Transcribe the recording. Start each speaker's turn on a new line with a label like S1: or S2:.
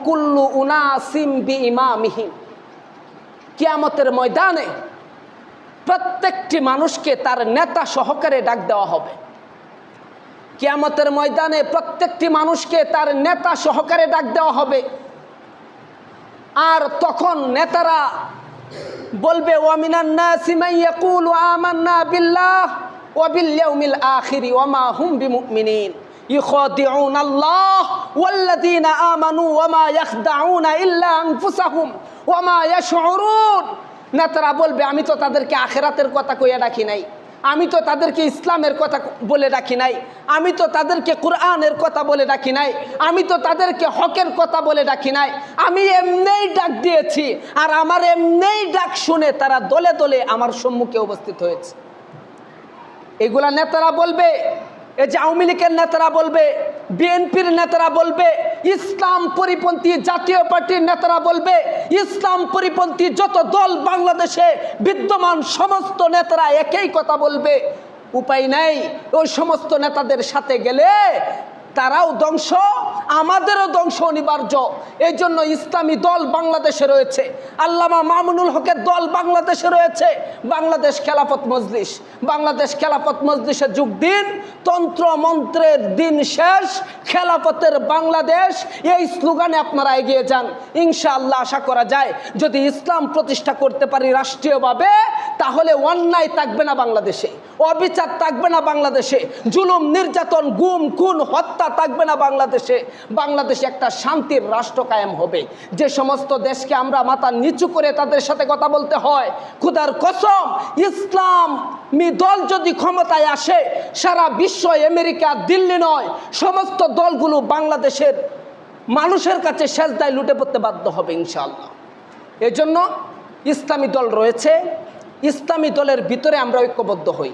S1: কুল্লু উনাসিম বিইমামিহিম, কিয়ামতের ময়দানে প্রত্যেকটি মানুষকে তার নেতা সহকারে ডাক দেওয়া হবে। কিয়ামতের ময়দানে প্রত্যেকটি মানুষকে তার নেতা সহকারে ডাক দেওয়া হবে। আর তখন নেতারা বলবে ওয়ামিনান নাসি মান ইয়াকুলু আমান্না বিল্লাহ ওয়া বিল ইয়াউমিল আখির ওয়া মা হুম বিমুমিনিন ইখাদিউনা আল্লাহ ওয়াল্লাযীনা আমানু ওয়া মা ইয়াখদাউনা ইল্লা আনফুসাহুম ওয়া মা ইয়াশউরুন। নেতারা বলবে আমি তো তাদেরকে আখিরাতের কথা কইয়া রাখি নাই, আমি তো তাদেরকে ইসলামের কথা বলে রাখি নাই, আমি তো তাদেরকে কোরআনের কথা বলে রাখি নাই, আমি তো তাদেরকে হকের কথা বলে রাখি নাই, আমি এমনিই ডাক দিয়েছি। আর আমার এমনিই ডাক শুনে তারা দলে দলে আমার সম্মুখে উপস্থিত হয়েছে। এগুলা নেতারা বলবে, এই যে আওয়ামী লীগের নেতারা বলবে, বিএনপির নেতারা বলবে, ইসলাম পরিপন্থী জাতীয় পার্টির নেতারা বলবে, ইসলাম পরিপন্থী যত দল বাংলাদেশে বিদ্যমান সমস্ত নেতারা একই কথা বলবে। উপায় নাই, ওই সমস্ত নেতাদের সাথে গেলে তারাও ধ্বংস, আমাদেরও ধ্বংস অনিবার্য। এই জন্য ইসলামী দল বাংলাদেশে রয়েছে, আল্লামা মামুনুল হকের দল বাংলাদেশে রয়েছে, বাংলাদেশ খেলাফত মজলিস। বাংলাদেশ খেলাফত মজলিসে যোগ দিন, তন্ত্র মন্ত্রের দিন শেষ, খেলাফতের বাংলাদেশ, এই স্লোগানে আপনারা এগিয়ে যান। ইনশাআল্লাহ আশা করা যায় যদি ইসলাম প্রতিষ্ঠা করতে পারি রাষ্ট্রীয়ভাবে, তাহলে অন্যায় থাকবে না বাংলাদেশে, অবিচার থাকবে না বাংলাদেশে, জুলুম নির্যাতন গুম খুন হত্যা থাকবে না বাংলাদেশে। বাংলাদেশে একটা শান্তির রাষ্ট্র কায়েম হবে। যে সমস্ত দেশকে আমরা মাথা নিচু করে তাদের সাথে কথা বলতে হয়, খোদার কসম ইসলামী দল যদি ক্ষমতায় আসে, সারা বিশ্ব আমেরিকা দিল্লি নয়, সমস্ত দলগুলো বাংলাদেশের মানুষের কাছে সেজদায় লুটে পড়তে বাধ্য হবে ইনশাআল্লাহ। এজন্য ইসলামী দল রয়েছে, ইসলামী দলের ভিতরে আমরা ঐক্যবদ্ধ হই।